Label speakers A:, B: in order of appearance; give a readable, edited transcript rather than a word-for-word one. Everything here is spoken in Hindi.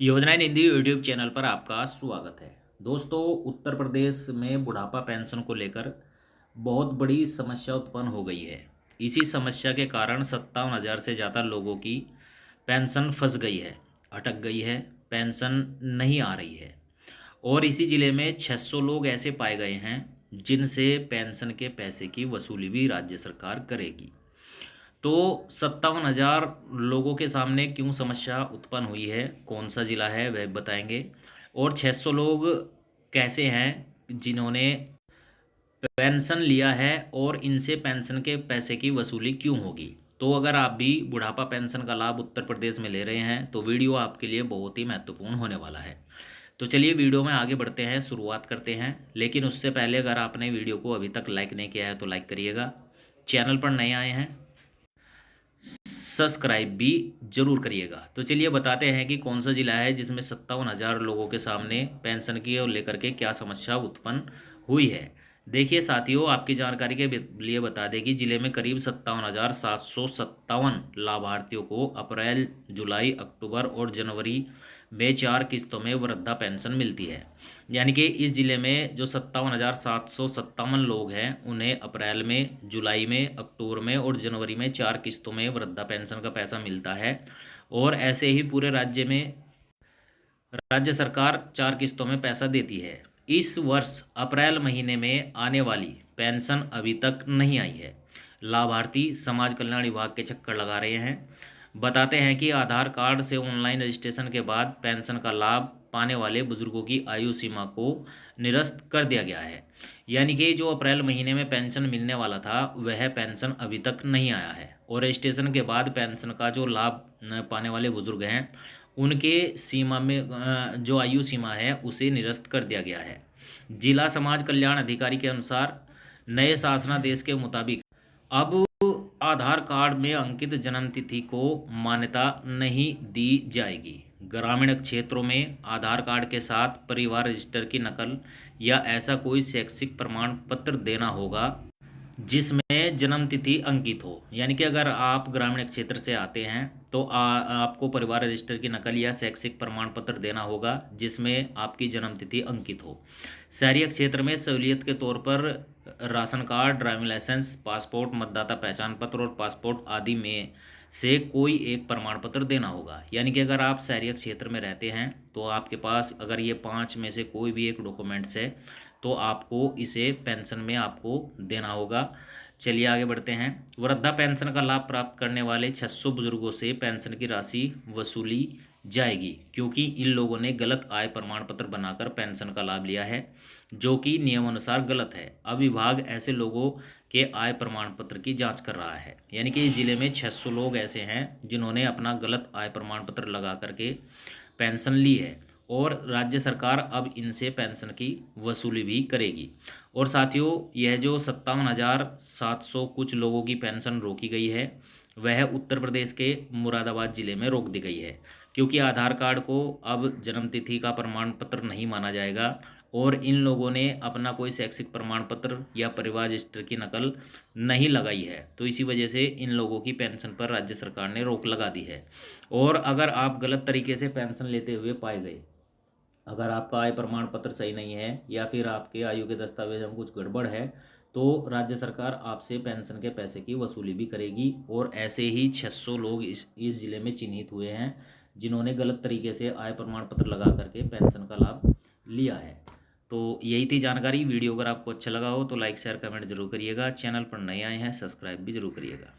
A: योजनाएं हिंदी यूट्यूब चैनल पर आपका स्वागत है। दोस्तों, उत्तर प्रदेश में बुढ़ापा पेंशन को लेकर बहुत बड़ी समस्या उत्पन्न हो गई है। इसी समस्या के कारण 57,000 से ज़्यादा लोगों की पेंशन फंस गई है, अटक गई है, पेंशन नहीं आ रही है। और इसी ज़िले में 600 लोग ऐसे पाए गए हैं जिनसे पेंशन के पैसे की वसूली भी राज्य सरकार करेगी। तो 57,000 लोगों के सामने क्यों समस्या उत्पन्न हुई है, कौन सा ज़िला है वह बताएंगे। और 600 लोग कैसे हैं जिन्होंने पेंशन लिया है और इनसे पेंशन के पैसे की वसूली क्यों होगी। तो अगर आप भी बुढ़ापा पेंशन का लाभ उत्तर प्रदेश में ले रहे हैं तो वीडियो आपके लिए बहुत ही महत्वपूर्ण होने वाला है। तो चलिए वीडियो में आगे बढ़ते हैं, शुरुआत करते हैं। लेकिन उससे पहले अगर आपने वीडियो को अभी तक लाइक नहीं किया है तो लाइक करिएगा। चैनल पर नए आए हैं सब्सक्राइब भी जरूर करिएगा। तो चलिए बताते हैं कि कौन सा जिला है जिसमें 57,000 लोगों के सामने पेंशन की और लेकर के क्या समस्या उत्पन्न हुई है। देखिए साथियों, आपकी जानकारी के लिए बता दें कि जिले में करीब 57,757 लाभार्थियों को अप्रैल, जुलाई, अक्टूबर और जनवरी में 4 किस्तों में वृद्धा पेंशन मिलती है। यानी कि इस ज़िले में जो 57,757 लोग हैं उन्हें अप्रैल में, जुलाई में, अक्टूबर में और जनवरी में 4 किस्तों में वृद्धा पेंशन का पैसा मिलता है। और ऐसे ही पूरे राज्य में राज्य सरकार 4 किस्तों में पैसा देती है। इस वर्ष अप्रैल महीने में आने वाली पेंशन अभी तक नहीं आई है। लाभार्थी समाज कल्याण विभाग के चक्कर लगा रहे हैं। बताते हैं कि आधार कार्ड से ऑनलाइन रजिस्ट्रेशन के बाद पेंशन का लाभ पाने वाले बुजुर्गों की आयु सीमा को निरस्त कर दिया गया है। यानी कि जो अप्रैल महीने में पेंशन मिलने वाला था वह पेंशन अभी तक नहीं आया है। और रजिस्ट्रेशन के बाद पेंशन का जो लाभ पाने वाले बुजुर्ग हैं उनके सीमा में जो आयु सीमा है उसे निरस्त कर दिया गया है। जिला समाज कल्याण अधिकारी के अनुसार नए शासनादेश के मुताबिक अब आधार कार्ड में अंकित जन्म तिथि को मान्यता नहीं दी जाएगी। ग्रामीण क्षेत्रों में आधार कार्ड के साथ परिवार रजिस्टर की नकल या ऐसा कोई शैक्षिक प्रमाण पत्र देना होगा जिसमें जन्म तिथि अंकित हो। यानी कि अगर आप ग्रामीण क्षेत्र से आते हैं तो आपको परिवार रजिस्टर की नकल या शैक्षिक प्रमाण पत्र देना होगा जिसमें आपकी जन्म तिथि अंकित हो। शहरी क्षेत्र में सहूलियत के तौर पर ration card, driving licence, passport, मतदाता पहचान पत्र और पासपोर्ट आदि में से कोई एक प्रमाण पत्र देना होगा। यानी कि अगर आप शहरी क्षेत्र में रहते हैं तो आपके पास अगर ये 5 में से कोई भी एक डॉक्यूमेंट्स है तो आपको इसे पेंशन में आपको देना होगा। चलिए आगे बढ़ते हैं। वृद्धा पेंशन का लाभ प्राप्त करने वाले 600 बुजुर्गों से पेंशन की राशि वसूली जाएगी क्योंकि इन लोगों ने गलत आय प्रमाण पत्र बनाकर पेंशन का लाभ लिया है जो कि नियमानुसार गलत है। अब विभाग ऐसे लोगों के आय प्रमाण पत्र की जांच कर रहा है। यानी कि इस जिले में 600 लोग ऐसे हैं जिन्होंने अपना गलत आय प्रमाण पत्र लगा करके पेंशन ली है और राज्य सरकार अब इनसे पेंशन की वसूली भी करेगी। और साथियों, यह जो 57,700 कुछ लोगों की पेंशन रोकी गई है वह उत्तर प्रदेश के मुरादाबाद ज़िले में रोक दी गई है क्योंकि आधार कार्ड को अब जन्मतिथि का प्रमाण पत्र नहीं माना जाएगा और इन लोगों ने अपना कोई शैक्षिक प्रमाण पत्र या परिवार रजिस्टर की नकल नहीं लगाई है। तो इसी वजह से इन लोगों की पेंशन पर राज्य सरकार ने रोक लगा दी है। और अगर आप गलत तरीके से पेंशन लेते हुए पाए गए, अगर आपका आय प्रमाण पत्र सही नहीं है या फिर आपके आयु के दस्तावेज में कुछ गड़बड़ है तो राज्य सरकार आपसे पेंशन के पैसे की वसूली भी करेगी। और ऐसे ही 600 लोग इस ज़िले में चिन्हित हुए हैं जिन्होंने गलत तरीके से आय प्रमाण पत्र लगा करके पेंशन का लाभ लिया है। तो यही थी जानकारी। वीडियो अगर आपको अच्छा लगा हो तो लाइक, शेयर, कमेंट जरूर करिएगा। चैनल पर नए आए हैं सब्सक्राइब भी जरूर करिएगा।